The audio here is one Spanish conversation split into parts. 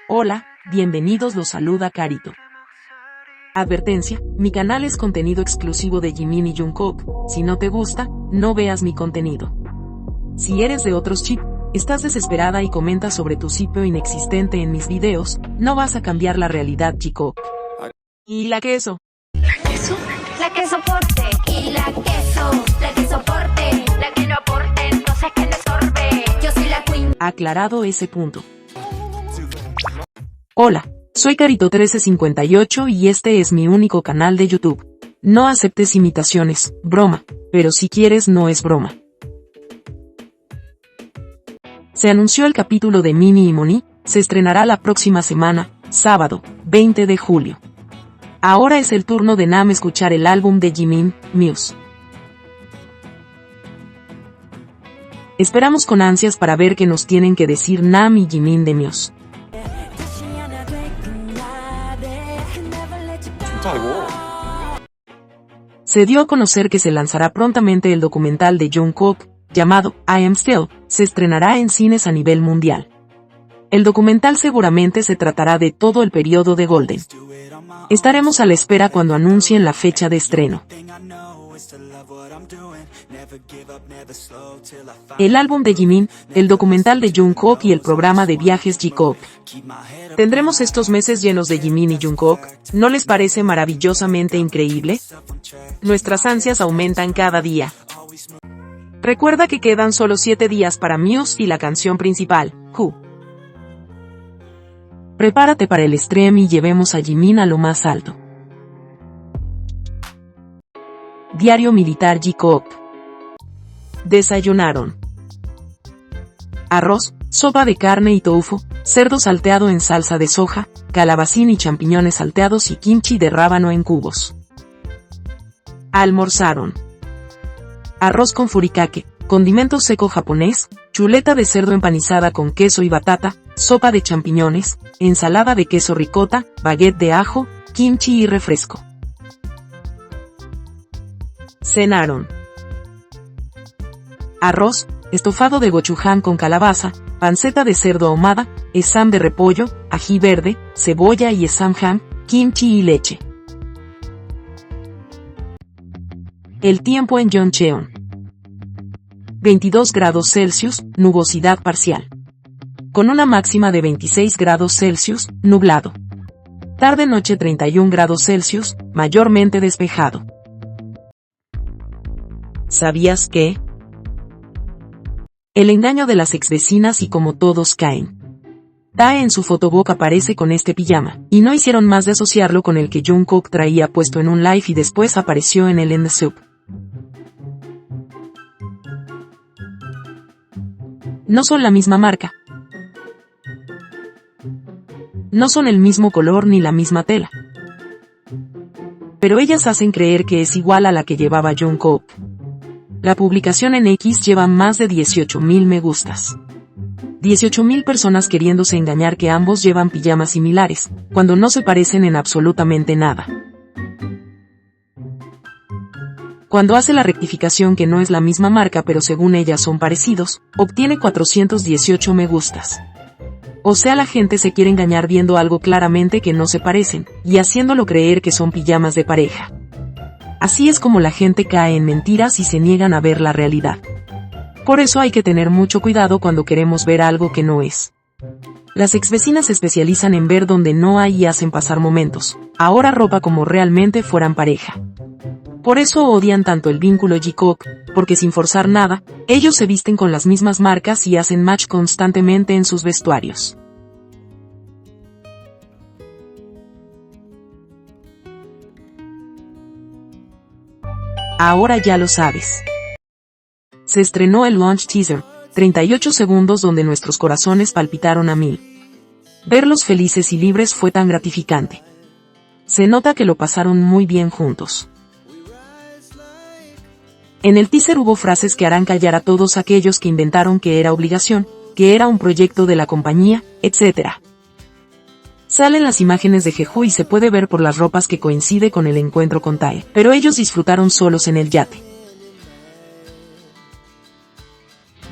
Hola, bienvenidos, los saluda Carito. Advertencia, mi canal es contenido exclusivo de Jimin y Jungkook, si no te gusta, no veas mi contenido. Si eres de otros chip, estás desesperada y comentas sobre tu sitio inexistente en mis videos, no vas a cambiar la realidad, chico. ¿Y la queso? ¿La queso? La que soporte. Y la que soporte. La que no aporte, entonces que le sorbe. Yo soy la queen. Aclarado ese punto. Hola, soy Carito1358 y este es mi único canal de YouTube. No aceptes imitaciones, broma, pero si quieres no es broma. Se anunció el capítulo de Mini y Moni, se estrenará la próxima semana, sábado, 20 de julio. Ahora es el turno de Nam escuchar el álbum de Jimin, Muse. Esperamos con ansias para ver qué nos tienen que decir Nam y Jimin de Muse. Se dio a conocer que se lanzará prontamente el documental de Jungkook, llamado I Am Still, se estrenará en cines a nivel mundial. El documental seguramente se tratará de todo el periodo de Golden. Estaremos a la espera cuando anuncien la fecha de estreno. El álbum de Jimin, el documental de Jungkook y el programa de viajes J-Coop. ¿Tendremos estos meses llenos de Jimin y Jungkook? ¿No les parece maravillosamente increíble? Nuestras ansias aumentan cada día. Recuerda que quedan solo 7 días para Muse y la canción principal, Who. Prepárate para el stream y llevemos a Jimin a lo más alto. Diario Militar J-Coop. Desayunaron arroz, sopa de carne y tofu, cerdo salteado en salsa de soja, calabacín y champiñones salteados y kimchi de rábano en cubos. Almorzaron arroz con furikake, condimento seco japonés, chuleta de cerdo empanizada con queso y batata, sopa de champiñones, ensalada de queso ricota, baguette de ajo, kimchi y refresco. Cenaron arroz, estofado de gochujang con calabaza, panceta de cerdo ahumada, esam de repollo, ají verde, cebolla y esam ham, kimchi y leche. El tiempo en Yeoncheon. 22 grados Celsius, nubosidad parcial. Con una máxima de 26 grados Celsius, nublado. Tarde-noche 31 grados Celsius, mayormente despejado. ¿Sabías que? El engaño de las exvecinas y como todos caen. Tae en su fotobook aparece con este pijama, y no hicieron más de asociarlo con el que Jungkook traía puesto en un live y después apareció en el End-Soup. No son la misma marca. No son el mismo color ni la misma tela. Pero ellas hacen creer que es igual a la que llevaba Jungkook. La publicación en X lleva más de 18.000 me gustas. 18.000 personas queriéndose engañar que ambos llevan pijamas similares, cuando no se parecen en absolutamente nada. Cuando hace la rectificación que no es la misma marca pero según ellas son parecidos, obtiene 418 me gustas. O sea, la gente se quiere engañar viendo algo claramente que no se parecen, y haciéndolo creer que son pijamas de pareja. Así es como la gente cae en mentiras y se niegan a ver la realidad. Por eso hay que tener mucho cuidado cuando queremos ver algo que no es. Las exvecinas se especializan en ver donde no hay y hacen pasar momentos, ahora ropa como realmente fueran pareja. Por eso odian tanto el vínculo J-Coop, porque sin forzar nada, ellos se visten con las mismas marcas y hacen match constantemente en sus vestuarios. Ahora ya lo sabes. Se estrenó el launch teaser, 38 segundos donde nuestros corazones palpitaron a 1000. Verlos felices y libres fue tan gratificante. Se nota que lo pasaron muy bien juntos. En el teaser hubo frases que harán callar a todos aquellos que inventaron que era obligación, que era un proyecto de la compañía, etc. Salen las imágenes de Jeju y se puede ver por las ropas que coincide con el encuentro con Tae, pero ellos disfrutaron solos en el yate.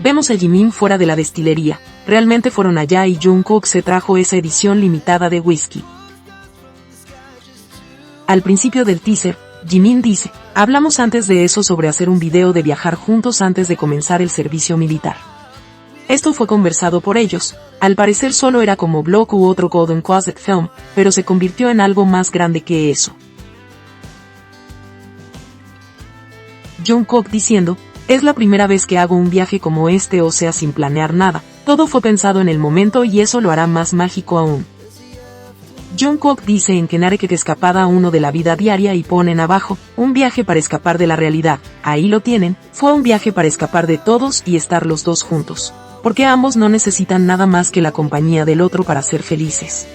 Vemos a Jimin fuera de la destilería, realmente fueron allá y Jungkook se trajo esa edición limitada de whisky. Al principio del teaser, Jimin dice, hablamos antes de eso sobre hacer un video de viajar juntos antes de comenzar el servicio militar. Esto fue conversado por ellos, al parecer solo era como blog u otro Golden Closet Film, pero se convirtió en algo más grande que eso. Jungkook diciendo, es la primera vez que hago un viaje como este, o sea, sin planear nada, todo fue pensado en el momento y eso lo hará más mágico aún. Jungkook dice en Kenare que escapada uno de la vida diaria y ponen abajo, un viaje para escapar de la realidad, ahí lo tienen, fue un viaje para escapar de todos y estar los dos juntos, porque ambos no necesitan nada más que la compañía del otro para ser felices.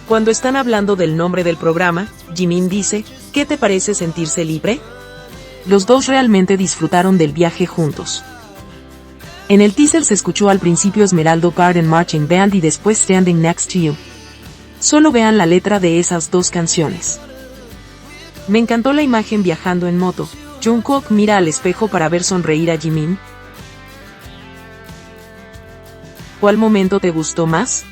Cuando están hablando del nombre del programa, Jimin dice, ¿qué te parece sentirse libre? Los dos realmente disfrutaron del viaje juntos. En el teaser se escuchó al principio Esmeralda Garden Marching Band y después Standing Next to You. Solo vean la letra de esas dos canciones. Me encantó la imagen viajando en moto. Jungkook mira al espejo para ver sonreír a Jimin. ¿Cuál momento te gustó más?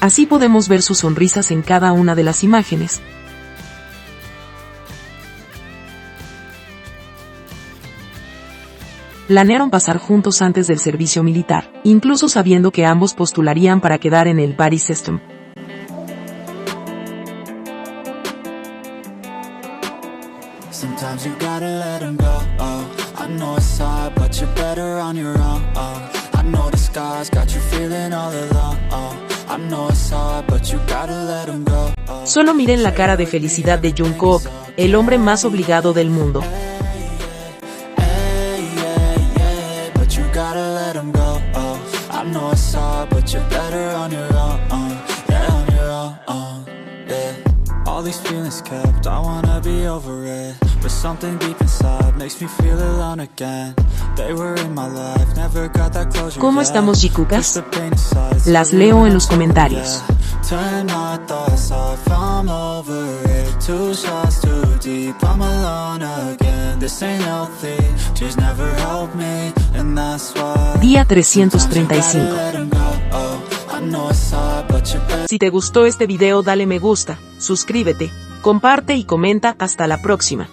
Así podemos ver sus sonrisas en cada una de las imágenes. Planearon pasar juntos antes del servicio militar, incluso sabiendo que ambos postularían para quedar en el buddy system. Sometimes you gotta let 'em go, oh. I know it's hard, but you're better on your own, oh. I know the scars got you feeling all alone, oh. I know it's hard, but you gotta let 'em go, oh. Solo miren la cara de felicidad de Jungkook, el hombre más obligado del mundo. But you gotta let 'em go, oh. I know it's hard, but you're better on your own, yeah, on your own, yeah. All these feelings kept, I wanna be over it. But something deep inside makes me feel alone again. They were in my life, never got that closure. ¿Cómo estamos, Jikukas? Las leo en los comentarios. Turn my thoughts off, I'm over it. Two shots too deep, I'm alone again. This ain't healthy, just never helped me, and that's why. Día 335. Si te gustó este video, dale me gusta, suscríbete, comparte y comenta. Hasta la próxima.